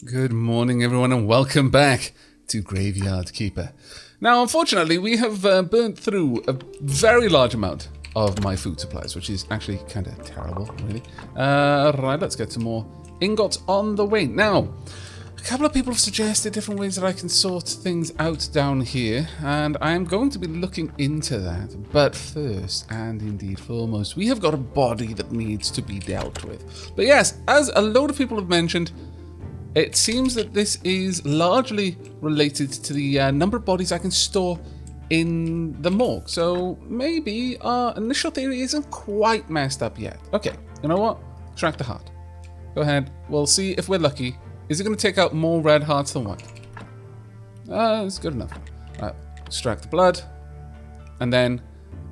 Good morning, everyone, and welcome back to Graveyard Keeper. Now, unfortunately, we have burnt through a very large amount of my food supplies, which is actually kind of terrible, really. Right, let's get some more ingots on the way. Now, a couple of people have suggested different ways that I can sort things out down here, and I am going to be looking into that. But first, and indeed foremost, we have got a body that needs to be dealt with. But yes, as a load of people have mentioned, it seems that this is largely related to the number of bodies I can store in the morgue. So maybe our initial theory isn't quite messed up yet. Okay, you know what? Extract the heart. Go ahead. We'll see if we're lucky. Is it going to take out more red hearts than white? It's good enough. Right, extract the blood. And then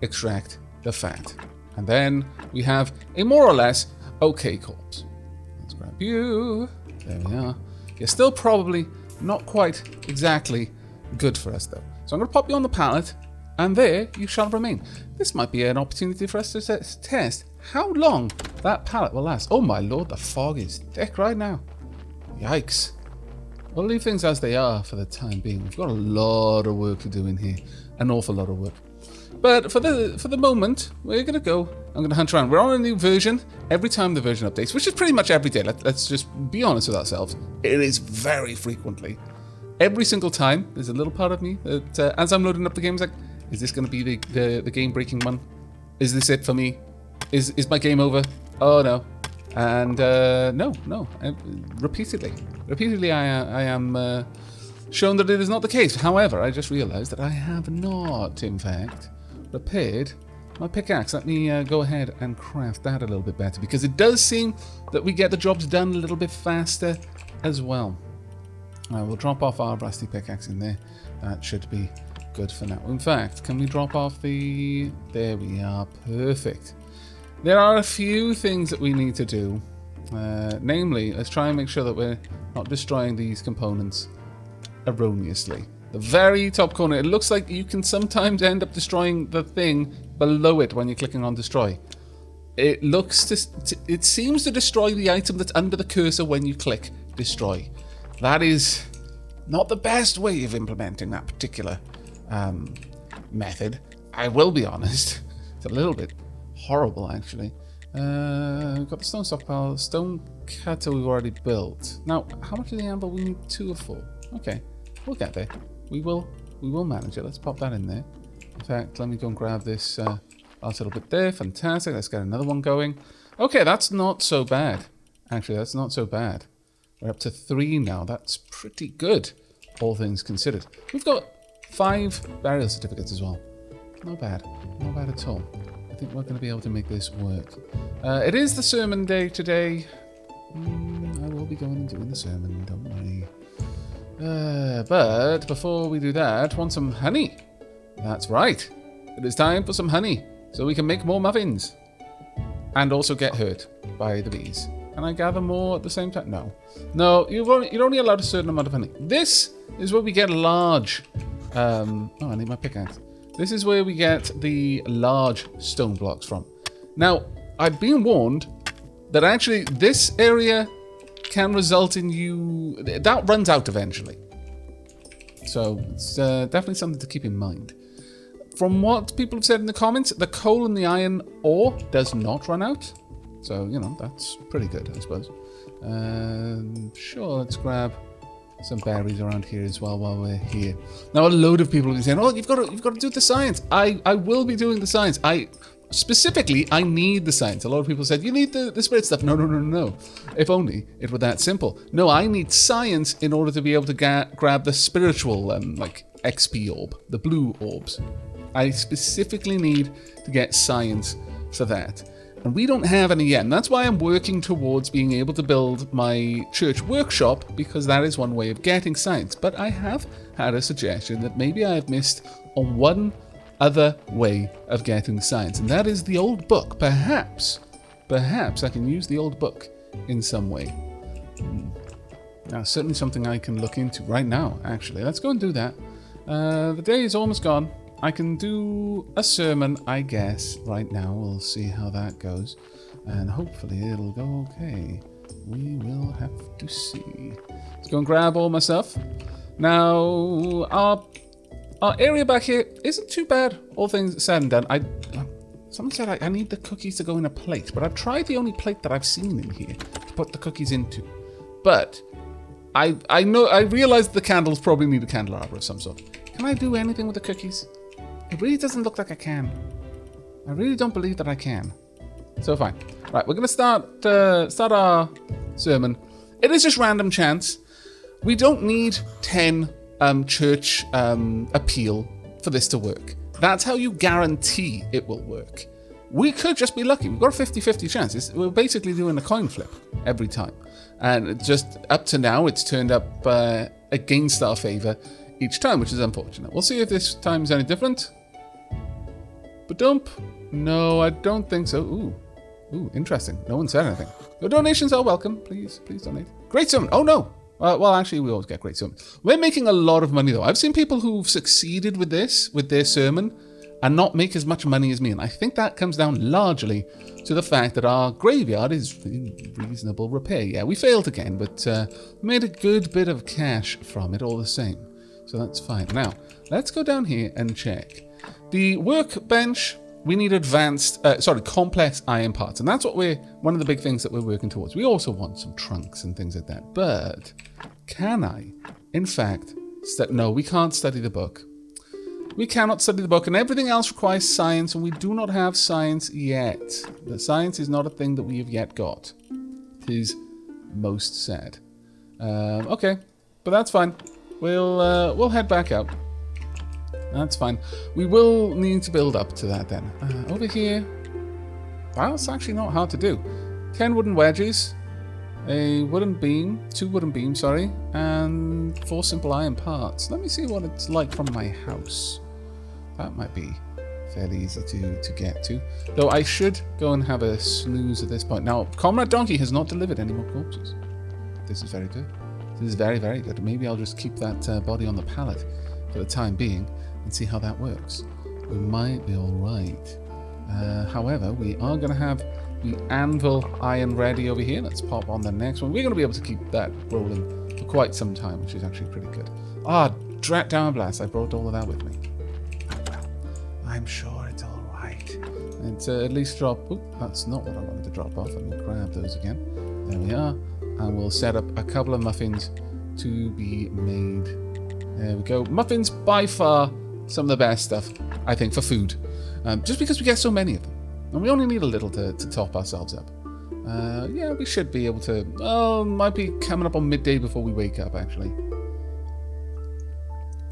extract the fat. And then we have a more or less okay corpse. Let's grab you. There we are. You're still probably not quite exactly good for us, though. So I'm going to pop you on the pallet, and there you shall remain. This might be an opportunity for us to test how long that pallet will last. Oh my lord, the fog is thick right now. Yikes. We'll leave things as they are for the time being. We've got a lot of work to do in here. An awful lot of work. But for the moment, we're going to go. I'm going to hunt around. We're on a new version every time the version updates, which is pretty much every day. Let's just be honest with ourselves. It is very frequently. Every single time, there's a little part of me that, as I'm loading up the game, is like, is this going to be the game-breaking one? Is this it for me? Is my game over? Oh, no. And no. Repeatedly, I am shown that it is not the case. However, I just realized that I have not, in fact, repaired my pickaxe. Let me go ahead and craft that a little bit better, because it does seem that we get the jobs done a little bit faster as well. We'll drop off our rusty pickaxe in there. That should be good for now. In fact, can we drop off the... There we are. Perfect. There are a few things that we need to do. Namely, let's try and make sure that we're not destroying these components erroneously. The very top corner, it looks like you can sometimes end up destroying the thing below it when you're clicking on destroy. It seems to destroy the item that's under the cursor when you click destroy. That is not the best way of implementing that particular method. I will be honest. It's a little bit horrible, actually. We've got the stone stockpile, stone cutter we've already built. Now, how much of the anvil we need 2 or 4? Okay, we'll get there. We will manage it. Let's pop that in there. In fact, let me go and grab this last little bit there. Fantastic. Let's get another one going. Okay, that's not so bad. Actually, that's not so bad. We're up to 3 now. That's pretty good, all things considered. We've got 5 burial certificates as well. Not bad. Not bad at all. I think we're going to be able to make this work. It is the sermon day today. I will be going and doing the sermon, don't worry. But before we do that, want some honey? That's right. It is time for some honey, so we can make more muffins. And also get hurt by the bees. Can I gather more at the same time? No. No, you're only allowed a certain amount of honey. This is where we get large... oh, I need my pickaxe. This is where we get the large stone blocks from. Now, I've been warned that actually this area can result in you... That runs out eventually. So it's definitely something to keep in mind. From what people have said in the comments, the coal and the iron ore does not run out. So, you know, that's pretty good, I suppose. Sure, let's grab some berries around here as well while we're here. Now, a load of people have been saying, oh, you've got to do the science. I will be doing the science. Specifically, I need the science. A lot of people said, you need the spirit stuff. No. If only it were that simple. No, I need science in order to be able to grab the spiritual, like, XP orb, the blue orbs. I specifically need to get science for that. And we don't have any yet. And that's why I'm working towards being able to build my church workshop, because that is one way of getting science. But I have had a suggestion that maybe I have missed on one other way of getting science, and that is the old book. Perhaps I can use the old book in some way. Now, certainly something I can look into right now, actually. Let's go and do that. The day is almost gone. I can do a sermon, I guess, right now. We'll see how that goes. And hopefully it'll go okay. We will have to see. to go and grab all my stuff. Now, our area back here isn't too bad, all things said and done. Someone said I need the cookies to go in a plate, but I've tried the only plate that I've seen in here to put the cookies into. But I realized the candles probably need a candelabra of some sort. Can I do anything with the cookies? It really doesn't look like I can. I really don't believe that I can. So fine. Right, we're going to start our sermon. It is just random chance. We don't need 10 church appeal for this to work. That's how you guarantee it will work. We could just be lucky. We've got a 50-50 chance. We're basically doing a coin flip every time. And just up to now, it's turned up against our favor each time, which is unfortunate. We'll see if this time is any different. Ba-dump. No, I don't think so. Ooh, interesting. No one said anything. Your donations are welcome. Please donate. Great summon. Oh, no. Well, actually, we always get great summon. We're making a lot of money, though. I've seen people who've succeeded with this, with their sermon, and not make as much money as me. And I think that comes down largely to the fact that our graveyard is in reasonable repair. Yeah, we failed again, but made a good bit of cash from it all the same. So that's fine. Now, let's go down here and check. The workbench, we need complex iron parts. And that's what one of the big things that we're working towards. We also want some trunks and things like that. But can I, in fact, no, we can't study the book. We cannot study the book, and everything else requires science, and we do not have science yet. The science is not a thing that we have yet got. It is most sad. Okay, but that's fine. We'll head back out. That's fine. We will need to build up to that then. Over here, that's actually not hard to do. 10 wooden wedges, a wooden beam, 2 wooden beams, sorry, and 4 simple iron parts. Let me see what it's like from my house. That might be fairly easy to get to. Though I should go and have a snooze at this point. Now, Comrade Donkey has not delivered any more corpses. This is very good. This is very, very good. Maybe I'll just keep that body on the pallet for the time being and see how that works. We might be alright. However, we are going to have the Anvil iron ready over here. Let's pop on the next one. We're going to be able to keep that rolling for quite some time, which is actually pretty good. Drat down blast. I brought all of that with me. I'm sure it's alright. It's at least drop... Oop, that's not what I wanted to drop off. Let me grab those again. There we are. And we'll set up a couple of muffins to be made. There we go. Muffins, by far, some of the best stuff, I think, for food. Just because we get so many of them. And we only need a little to top ourselves up. Yeah, we should be able to... Oh, might be coming up on midday before we wake up, actually.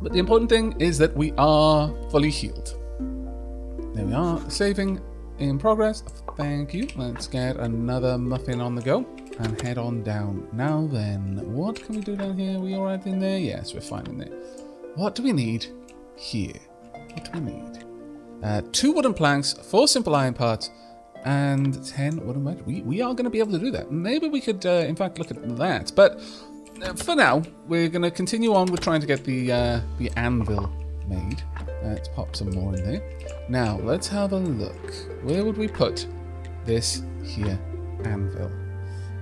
But the important thing is that we are fully healed. There we are. Saving in progress. Thank you. Let's get another muffin on the go and head on down. Now then, what can we do down here? Are we alright in there? Yes, we're fine in there. What do we need here? What do we need? 2 wooden planks, 4 simple iron parts, and 10 wooden wedges. We are going to be able to do that. Maybe we could, in fact, look at that. But for now, we're going to continue on with trying to get the anvil made. Let's pop some more in there. Now, let's have a look. Where would we put this here anvil?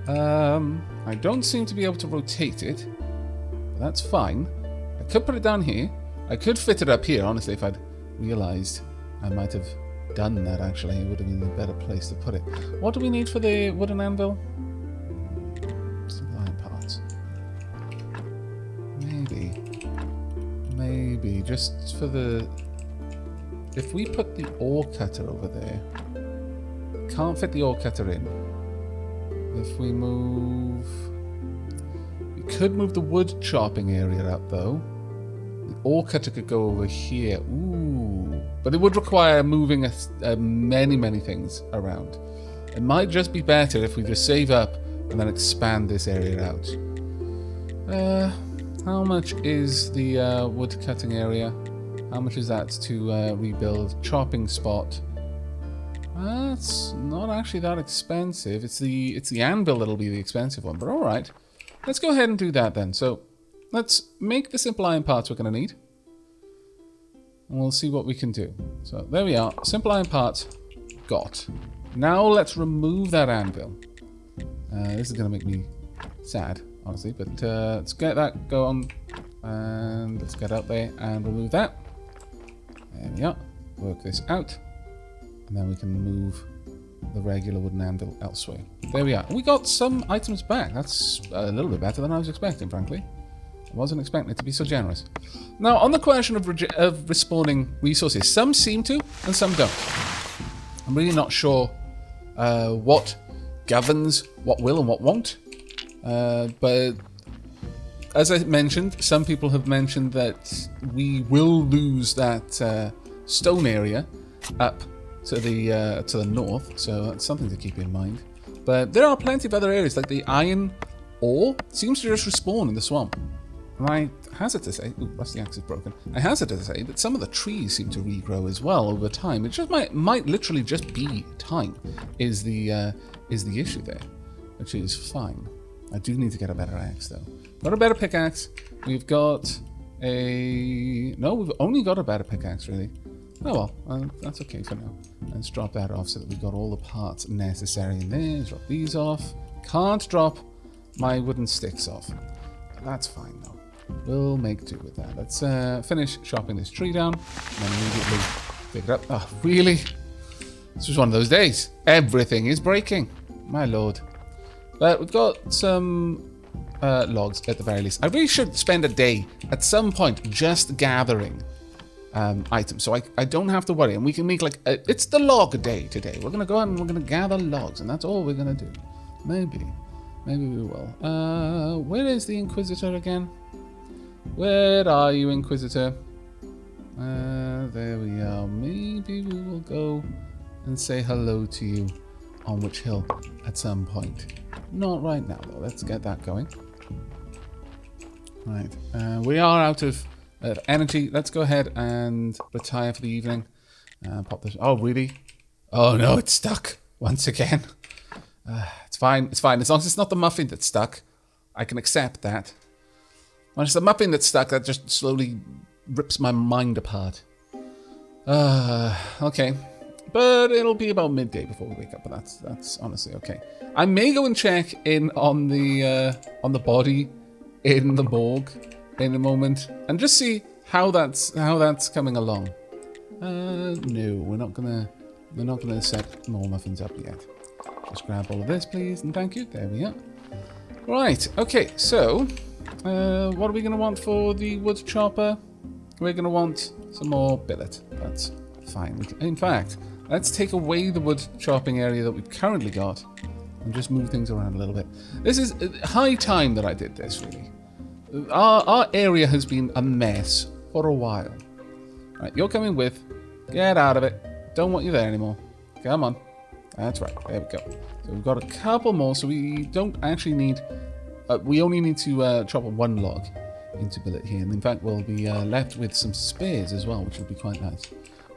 I don't seem to be able to rotate it. But that's fine. I could put it down here. I could fit it up here, honestly, if I'd realized I might have done that, actually. It would have been a better place to put it. What do we need for the wooden anvil? Simple iron parts. Maybe, just for the... If we put the ore cutter over there... Can't fit the ore cutter in. If we move... We could move the wood chopping area up, though. The ore cutter could go over here. Ooh. But it would require moving many things around. It might just be better if we just save up and then expand this area out. How much is the wood cutting area? How much is that to rebuild? Chopping spot. That's not actually that expensive. It's the anvil that'll be the expensive one, but alright. Let's go ahead and do that then. So let's make the simple iron parts we're going to need. And we'll see what we can do. So there we are. Simple iron parts got. Now let's remove that anvil. This is going to make me sad. honestly. But let's get that going. And let's get out there and remove that. There we are. Work this out. And then we can move the regular wooden anvil elsewhere. There we are. We got some items back. That's a little bit better than I was expecting, frankly. I wasn't expecting it to be so generous. Now, on the question of respawning resources, some seem to and some don't. I'm really not sure what governs what will and what won't. But as I mentioned, some people have mentioned that we will lose that stone area up to the north, so that's something to keep in mind. But there are plenty of other areas, like the iron ore seems to just respawn in the swamp. And I hazard to say, ooh, rusty axe is broken. I hazard to say that some of the trees seem to regrow as well over time. It just might literally just be time is the issue there, which is fine. I do need to get a better axe though. Got a better pickaxe. We've got we've only got a better pickaxe really. Oh well, that's okay for now. Let's drop that off so that we've got all the parts necessary in there. Drop these off. Can't drop my wooden sticks off. That's fine though. We'll make do with that. Let's finish chopping this tree down and then immediately pick it up. Oh, really? This was one of those days. Everything is breaking. My lord. But we've got some logs at the very least. I really should spend a day at some point just gathering items, so I don't have to worry, and we can make like it's the log day today. We're gonna go out and we're gonna gather logs, and that's all we're gonna do. Maybe we will. Where is the Inquisitor again? Where are you, Inquisitor? There we are. Maybe we will go and say hello to you on Witch Hill at some point. Not right now though. Let's get that going. Right, we are out of energy. Let's go ahead and retire for the evening. Pop this. Oh, really? Oh no, it's stuck once again. It's fine. It's fine. As long as it's not the muffin that's stuck, I can accept that. When it's the muffin that's stuck, that just slowly rips my mind apart. Okay. But it'll be about midday before we wake up, but that's honestly okay. I may go and check in on the body in the morgue in a moment and just see how that's coming along. No, we're not gonna set more muffins up yet. Just grab all of this, please, and thank you. There we are. Right, okay, so what are we gonna want for the wood chopper? We're gonna want some more billet. That's fine. In fact, let's take away the wood chopping area that we've currently got and just move things around a little bit. This is high time that I did this, really. Our area has been a mess for a while. Right, you're coming with. Get out of it. Don't want you there anymore. Come on. That's right. There we go. So we've got a couple more, so we don't actually need... we only need to chop one log into billet here. And in fact, we'll be left with some spares as well, which will be quite nice.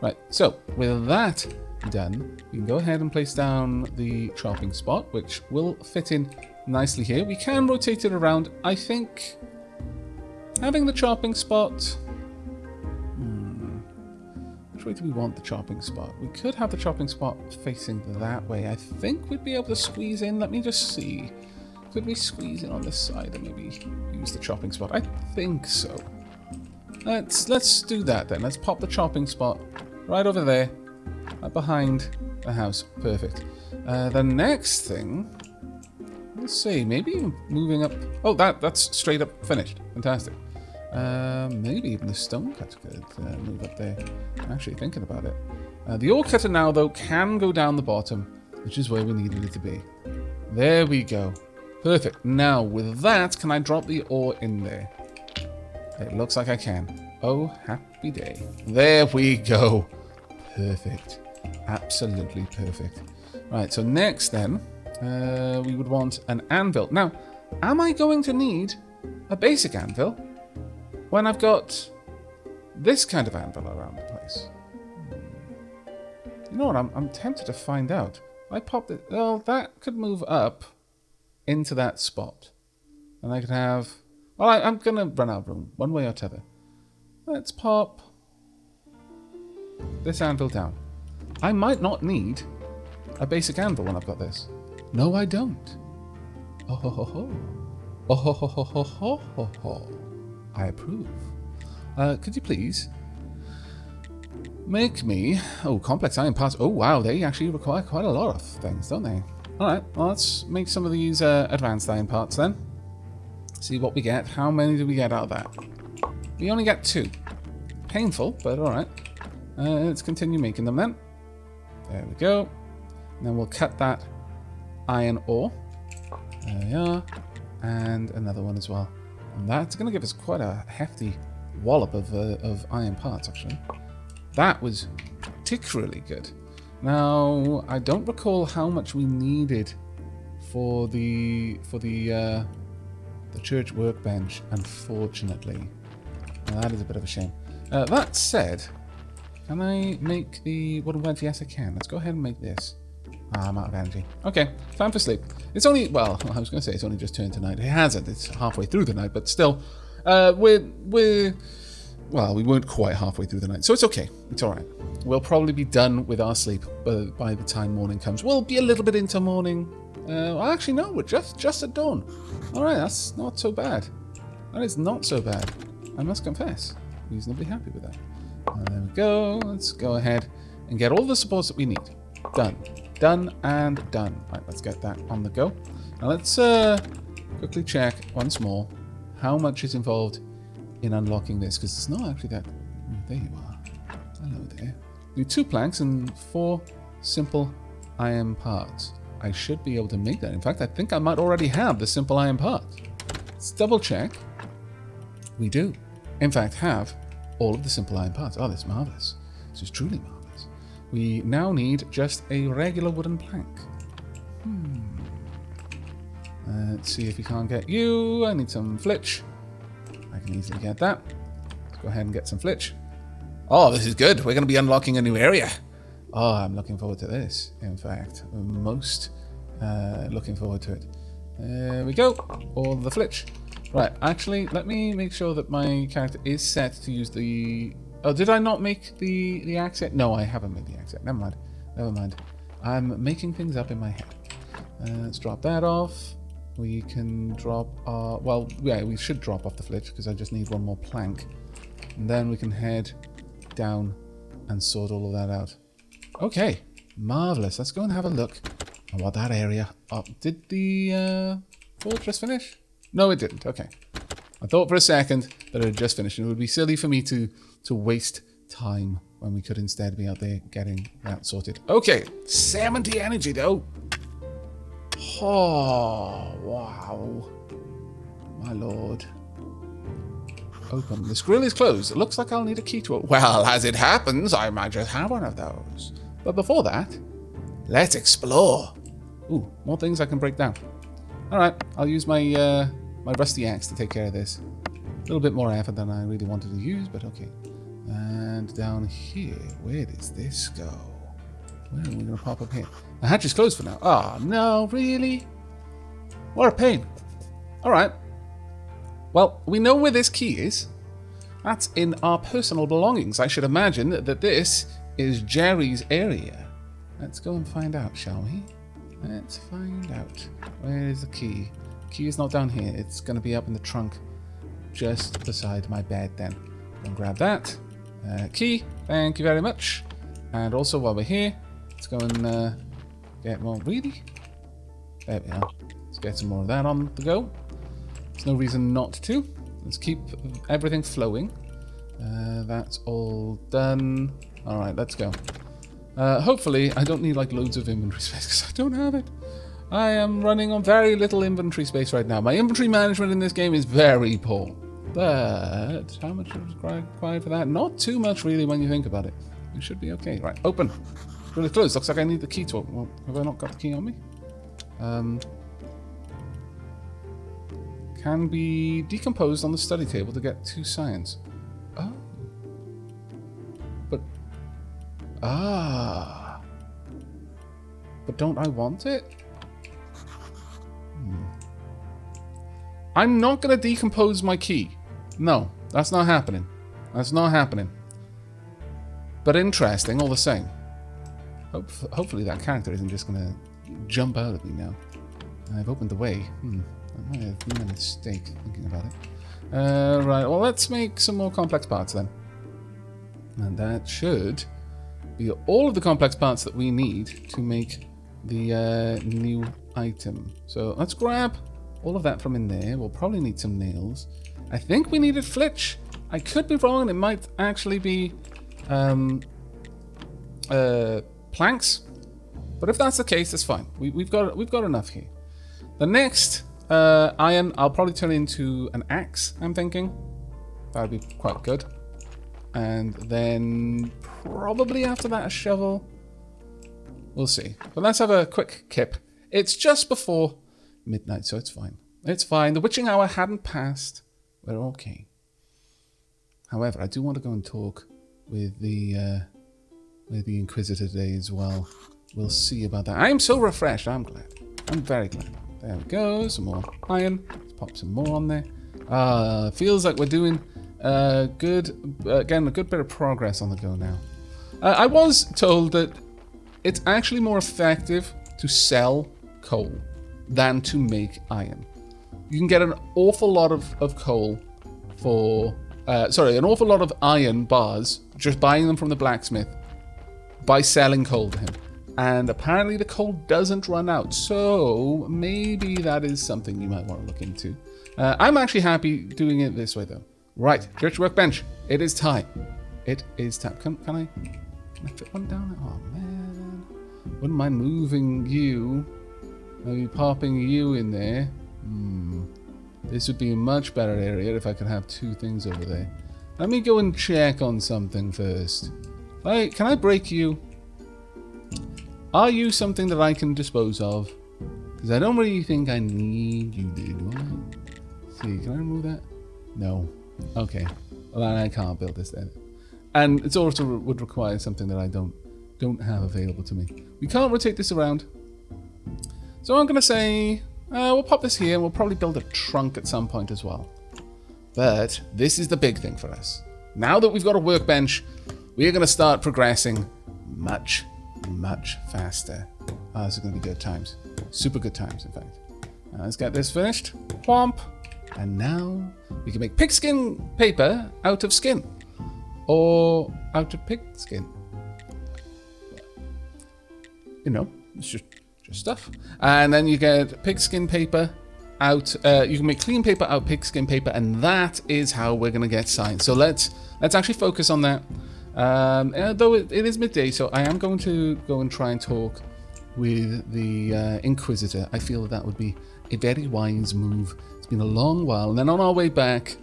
Right, so with that done, we can go ahead and place down the chopping spot, which will fit in nicely here. We can rotate it around. I think having the chopping spot... Which way do we want the chopping spot? We could have the chopping spot facing that way. I think we'd be able to squeeze in. Let me just see. Could we squeeze in on this side and maybe use the chopping spot? I think so. Let's do that then. Let's pop the chopping spot right over there, right behind the house. Perfect. The next thing, let's see, maybe even moving up. Oh, that's straight up finished. Fantastic. Maybe even the stone cutter could move up there. I'm actually thinking about it. The ore cutter now, though, can go down the bottom, which is where we needed it to be. There we go. Perfect. Now, with that, can I drop the ore in there? It looks like I can. Oh, happy day. There we go. Perfect. Absolutely perfect. Right, so next then, we would want an anvil. Now, am I going to need a basic anvil when I've got this kind of anvil around the place? You know what, I'm tempted to find out. I popped it, well, that could move up into that spot. And I could have, well, I'm going to run out of room, one way or t'other. Let's pop this anvil down. I might not need a basic anvil when I've got this. No, I don't. Oh, ho, ho, ho. Oh ho ho ho ho ho ho ho. I approve. Could you please make me... Oh, complex iron parts. Oh, wow. They actually require quite a lot of things, don't they? Alright, well, let's make some of these advanced iron parts then. See what we get. How many do we get out of that? We only get 2. Painful, but alright. Let's continue making them then. There we go. And then we'll cut that iron ore. There we are. And another one as well. And that's going to give us quite a hefty wallop of iron parts, actually. That was particularly good. Now, I don't recall how much we needed for the church workbench, unfortunately. Now, that is a bit of a shame. That said, can I make the wooden wedge? Yes, I can. Let's go ahead and make this. Ah, I'm out of energy. Okay, time for sleep. It's only, well, I was going to say it's only just turned to night. It hasn't. It's halfway through the night, but still, we weren't quite halfway through the night, so it's okay. It's all right. We'll probably be done with our sleep by the time morning comes. We'll be a little bit into morning. Actually, no, we're just at dawn. All right, that's not so bad. That is not so bad. I must confess. Reasonably happy with that. There we go. Let's go ahead and get all the supports that we need. Done. Done and done. Right, let's get that on the go. Now let's quickly check once more how much is involved in unlocking this, because it's not actually that... There you are. Hello there. Need 2 planks and 4 simple iron parts. I should be able to make that. In fact, I think I might already have the simple iron parts. Let's double check. We do, in fact, have all of the simple iron parts. Oh, that's marvelous. This is truly marvelous. We now need just a regular wooden plank. Let's see if we can't get you. I need some flitch. I can easily get that. Let's go ahead and get some flitch. Oh, this is good. We're going to be unlocking a new area. Oh, I'm looking forward to this. In fact, I'm most looking forward to it. There we go. All the flitch. Right, actually, let me make sure that my character is set to use the... Oh, did I not make the axe yet? No, I haven't made the axe yet. Never mind. Never mind. I'm making things up in my head. Let's drop that off. We can drop our... Well, yeah, we should drop off the flitch because I just need 1 more plank. And then we can head down and sort all of that out. Okay, marvelous. Let's go and have a look at what that area... Oh, did the fortress finish? No, it didn't. Okay. I thought for a second that it had just finished, and it would be silly for me to waste time when we could instead be out there getting that sorted. Okay, 70 energy though. Oh, wow. My lord. Open. This grill is closed. It looks like I'll need a key to it. Well, as it happens, I might just have one of those. But before that, let's explore. Ooh, more things I can break down. Alright, I'll use my my rusty axe to take care of this. A little bit more effort than I really wanted to use, but okay. And down here, where does this go? Where are we going to pop up here? The hatch is closed for now. Oh, no, really? What a pain. Alright. Well, we know where this key is. That's in our personal belongings. I should imagine that this is Jerry's area. Let's go and find out, shall we? Let's find out. Where is the key? The key is not down here. It's going to be up in the trunk just beside my bed then. Go and grab that. Key. Thank you very much. And also while we're here, let's go and get more. Really? There we are. Let's get some more of that on the go. There's no reason not to. Let's keep everything flowing. That's all done. Alright, let's go. Hopefully, I don't need like loads of inventory space because I don't have it. I am running on very little inventory space right now. My inventory management in this game is very poor. But how much is required for that? Not too much really when you think about it. It should be okay. Right, open. Really close. Looks like I need the key to it. Well, have I not got the key on me? Can be decomposed on the study table to get 2 science. Oh. But... Ah. But don't I want it? I'm not going to decompose my key. No, that's not happening. That's not happening. But interesting all the same. Hopefully that character isn't just going to jump out at me now. I've opened the way. That might have been a mistake thinking about it. Right, well, let's make some more complex parts then. And that should be all of the complex parts that we need to make the new item. So let's grab all of that from in there. We'll probably need some nails. I think we needed flitch. I could be wrong. It might actually be planks. But if that's the case, that's fine. We've got enough here. The next iron, I'll probably turn into an axe, I'm thinking. That would be quite good. And then probably after that a shovel. We'll see. But let's have a quick kip. It's just before midnight, so it's fine. It's fine. The witching hour hadn't passed. We're okay. However, I do want to go and talk with the Inquisitor today as well. We'll see about that. I am so refreshed. I'm glad. I'm very glad. There we go. Some more iron. Let's pop some more on there. Feels like we're doing good. Again, a good bit of progress on the go now. I was told that it's actually more effective to sell coal than to make iron. You can get an awful lot of coal for... an awful lot of iron bars just buying them from the blacksmith by selling coal to him. And apparently the coal doesn't run out. So maybe that is something you might want to look into. I'm actually happy doing it this way though. Right, church workbench. It is time. It is time. Can I fit one down? Oh man. Wouldn't mind moving you. Maybe popping you in there. This would be a much better area if I could have two things over there. Let me go and check on something first. Can I break you? Are you something that I can dispose of? Because I don't really think I need you, do I? Let's see, can I remove that? No. Okay. Well, then I can't build this then. And it also would require something that I don't have available to me. We can't rotate this around. So I'm going to say, we'll pop this here and we'll probably build a trunk at some point as well. But this is the big thing for us. Now that we've got a workbench, we're going to start progressing much faster. This is going to be good times. Super good times, in fact. Let's get this finished. Whomp. And now we can make pigskin paper out of skin. Or out of pig skin. You know, it's just stuff. And then you get pigskin paper out. You can make clean paper out of pigskin paper, and that is how we're going to get science. So let's actually focus on that. Though it is midday, so I am going to go and try and talk with the Inquisitor. I feel that would be a very wise move. It's been a long while. And then on our way back,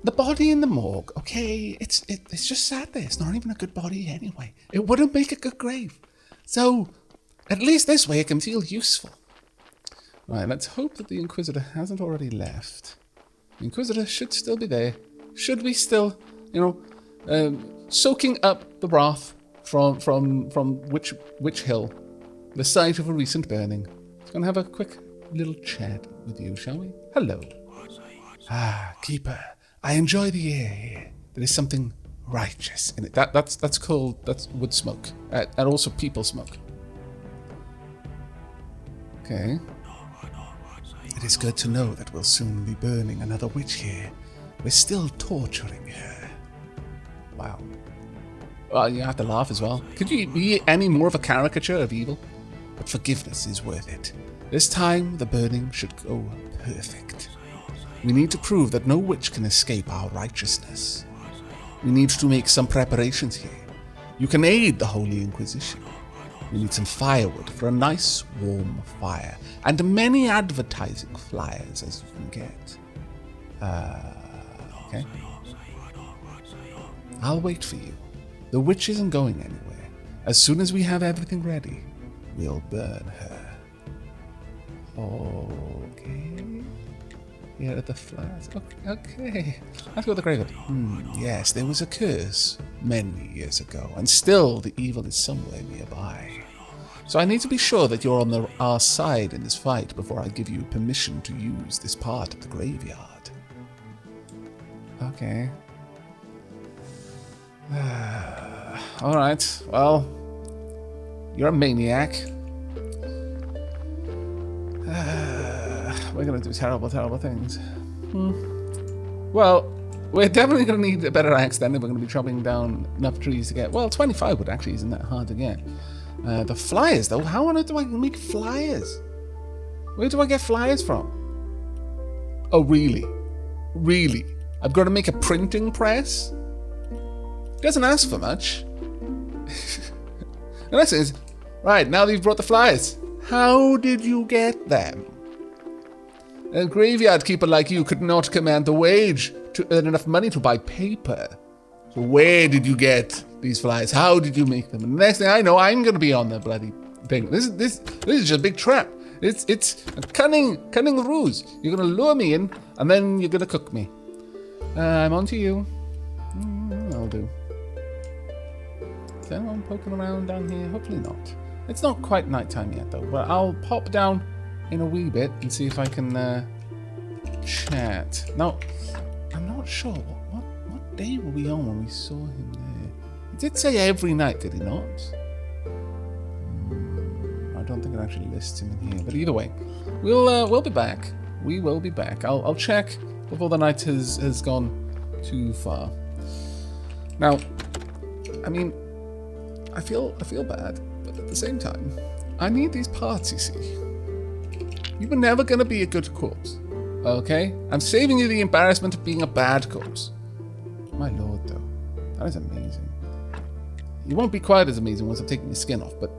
the body in the morgue, okay, it's just sad there. It's not even a good body anyway. It wouldn't make a good grave. So, at least this way it can feel useful. Right, let's hope that the Inquisitor hasn't already left. The Inquisitor should still be there. Should we still, soaking up the wrath from Witch Hill, the site of a recent burning. Let's go and have a quick little chat with you, shall we? Hello. Keeper. I enjoy the air here. There is something righteous in it. That's wood smoke. And also people smoke. Okay. It is good to know that we'll soon be burning another witch here. We're still torturing her. Wow. Well, you have to laugh as well. Could you be any more of a caricature of evil? But forgiveness is worth it. This time, the burning should go perfect. We need to prove that no witch can escape our righteousness. We need to make some preparations here. You can aid the Holy Inquisition. We need some firewood for a nice warm fire, and many advertising flyers as you can get. Okay. I'll wait for you. The witch isn't going anywhere. As soon as we have everything ready, we'll burn her. Okay. Here at the flowers. Okay. Let's go to the grave. Yes, there was a curse many years ago, and still the evil is somewhere nearby. So I need to be sure that you're on our side in this fight before I give you permission to use this part of the graveyard. Okay. Alright, well, you're a maniac. we're going to do terrible, terrible things. Well, we're definitely going to need a better axe then if we're going to be chopping down enough trees to get... Well, 25 wood actually isn't that hard to get. The flyers, though. How on earth do I make flyers? Where do I get flyers from? Oh, really? Really? I've got to make a printing press? It doesn't ask for much. The next thing is, right, now that you've brought the flyers, how did you get them? A graveyard keeper like you could not command the wage to earn enough money to buy paper. So where did you get these flyers? How did you make them? And the next thing I know, I'm going to be on the bloody thing. This is just a big trap. It's a cunning ruse. You're going to lure me in, and then you're going to cook me. I'm on to you. I'll do. Is anyone poking around down here? Hopefully not. It's not quite nighttime yet, though. But I'll pop down in a wee bit and see if I can chat. Now, I'm not sure. What day were we on when we saw him there? He did say every night, did he not? I don't think it actually lists him in here. But either way, we'll be back. We will be back. I'll check before the night has gone too far. Now, I mean, I feel bad, but at the same time, I need these parts, you see. You were never going to be a good corpse, okay? I'm saving you the embarrassment of being a bad corpse. My lord, though, that is amazing. You won't be quite as amazing once I've taken your skin off, but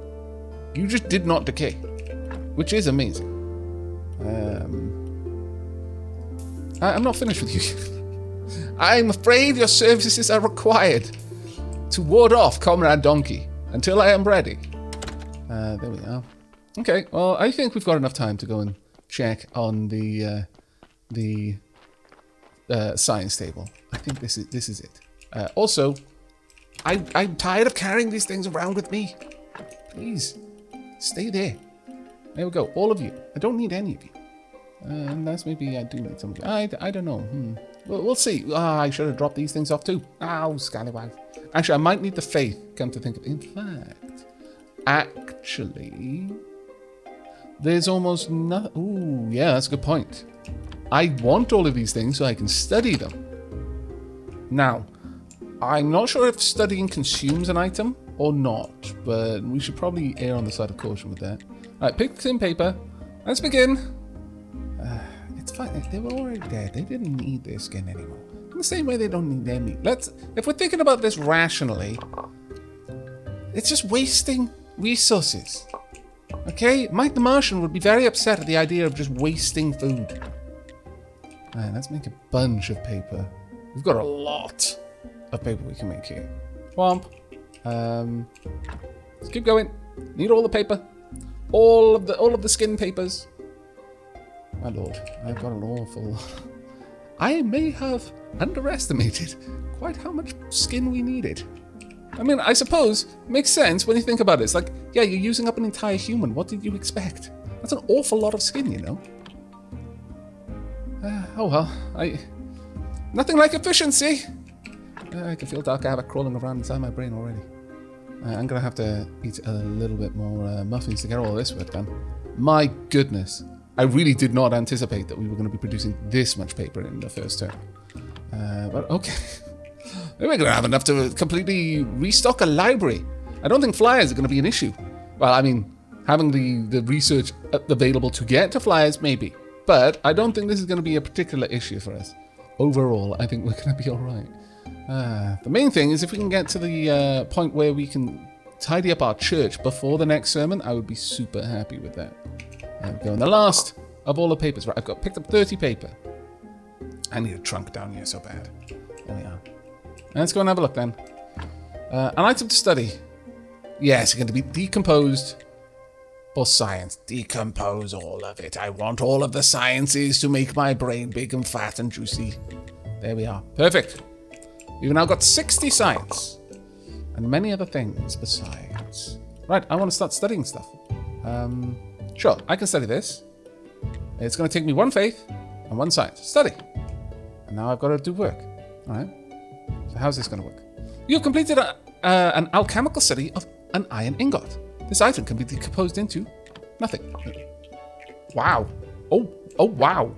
you just did not decay, which is amazing. I'm not finished with you. I'm afraid your services are required to ward off Comrade Donkey until I am ready. There we are. Okay, well, I think we've got enough time to go and check on the science table. I think this is it. Also, I'm tired of carrying these things around with me. Please, stay there. There we go, all of you. I don't need any of you. Unless maybe I do need some of you. I don't know. We'll see. I should have dropped these things off too. Ow, scallywag. Actually, I might need the faith, come to think of it. In fact, actually, there's almost nothing. Ooh, yeah, that's a good point. I want all of these things so I can study them. Now, I'm not sure if studying consumes an item or not, but we should probably err on the side of caution with that. All right, pick some paper. Let's begin. It's fine. They were already dead. They didn't need their skin anymore. In the same way they don't need their meat. If we're thinking about this rationally, it's just wasting resources. Okay? Mike the Martian would be very upset at the idea of just wasting food. Alright, let's make a bunch of paper. We've got a lot of paper we can make here. Womp. Let's keep going. Need all the paper. All of the skin papers. My lord, I've got an awful... I may have underestimated quite how much skin we needed. I mean, I suppose it makes sense when you think about it. It's like, yeah, you're using up an entire human. What did you expect? That's an awful lot of skin, you know. Oh well, nothing like efficiency. I can feel dark Aavak crawling around inside my brain already. I'm gonna have to eat a little bit more muffins to get all this work done. My goodness. I really did not anticipate that we were going to be producing this much paper in the first term. But okay. Maybe we're going to have enough to completely restock a library. I don't think flyers are going to be an issue. Well, I mean, having the research available to get to flyers, maybe. But I don't think this is going to be a particular issue for us. Overall, I think we're going to be all right. The main thing is if we can get to the point where we can tidy up our church before the next sermon, I would be super happy with that. There we go. And the last of all the papers. Right, I've picked up 30 paper. I need a trunk down here so bad. There we are. Let's go and have a look then. An item to study. Yes, it's going to be decomposed for science. Decompose all of it. I want all of the sciences to make my brain big and fat and juicy. There we are. Perfect. We've now got 60 science. And many other things besides. Right, I want to start studying stuff. Sure, I can study this. It's going to take me 1 faith and 1 science. Study. And now I've got to do work. All right. So how's this going to work? You've completed an alchemical study of an iron ingot. This item can be decomposed into nothing. Wow. Oh, wow.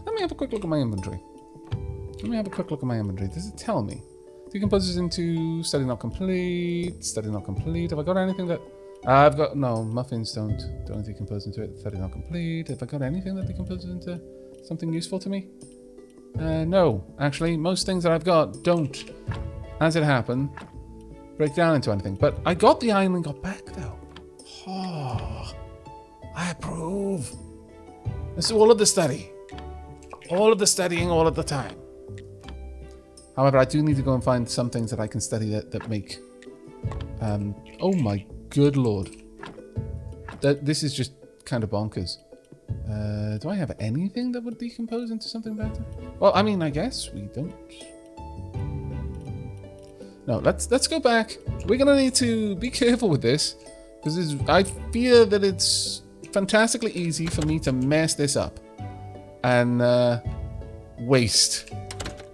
Let me have a quick look at my inventory. Does it tell me? Decomposes into study not complete. Study not complete. Have I got anything that... I've got... No, muffins don't decompose into it. Study not complete. Have I got anything that decomposes into something useful to me? No. Actually, most things that I've got don't, as it happened, break down into anything. But I got the iron and got back, though. Oh, I approve. This is all of the study. All of the studying all of the time. However, I do need to go and find some things that I can study that make... oh my good lord. This is just kind of bonkers. Do I have anything that would decompose into something better? Well, I mean, I guess we don't. No, let's go back. We're going to need to be careful with this. Because I fear that it's fantastically easy for me to mess this up. And waste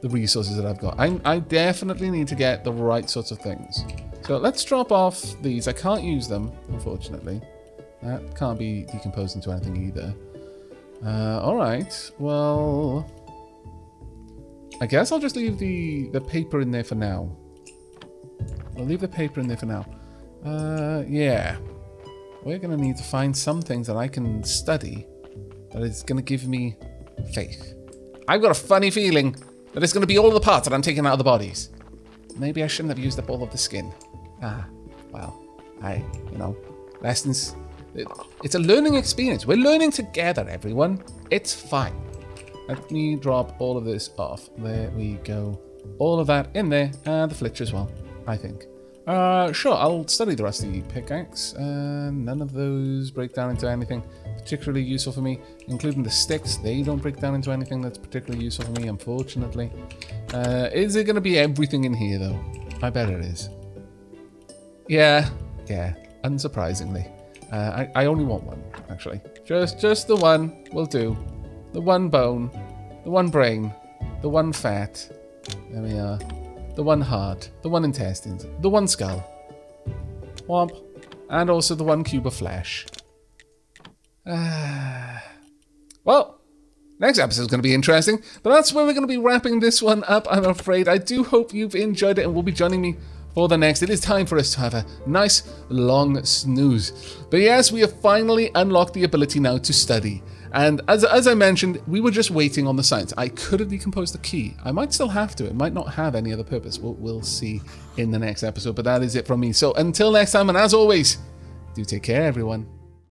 the resources that I've got. I definitely need to get the right sorts of things. So let's drop off these. I can't use them, unfortunately. That can't be decomposed into anything either. Alright, well... I guess I'll just leave the paper in there for now. I'll leave the paper in there for now. Yeah. We're going to need to find some things that I can study that is going to give me faith. I've got a funny feeling that it's going to be all of the parts that I'm taking out of the bodies. Maybe I shouldn't have used up all of the skin. Well, lessons. It's a learning experience. We're learning together, everyone. It's fine. Let me drop all of this off. There we go. All of that in there, and the flitch as well, I think. Sure, I'll study the rest of the pickaxe. None of those break down into anything particularly useful for me, including the sticks. They don't break down into anything that's particularly useful for me, unfortunately. Is it going to be everything in here, though? I bet it is. Yeah, unsurprisingly. I only want one, actually. Just the one will do. The one bone, the one brain, the one fat. There we are. The one heart, the one intestines, the one skull. Womp. And also the one cube of flesh. Well, next episode is going to be interesting, but that's where we're going to be wrapping this one up, I'm afraid. I do hope you've enjoyed it and will be joining me for the next. It is time for us to have a nice long snooze. But yes, we have finally unlocked the ability now to study. And as I mentioned, we were just waiting on the science. I could have decomposed the key. I might still have to. It might not have any other purpose. We'll see in the next episode. But that is it from me. So until next time, and as always, do take care, everyone.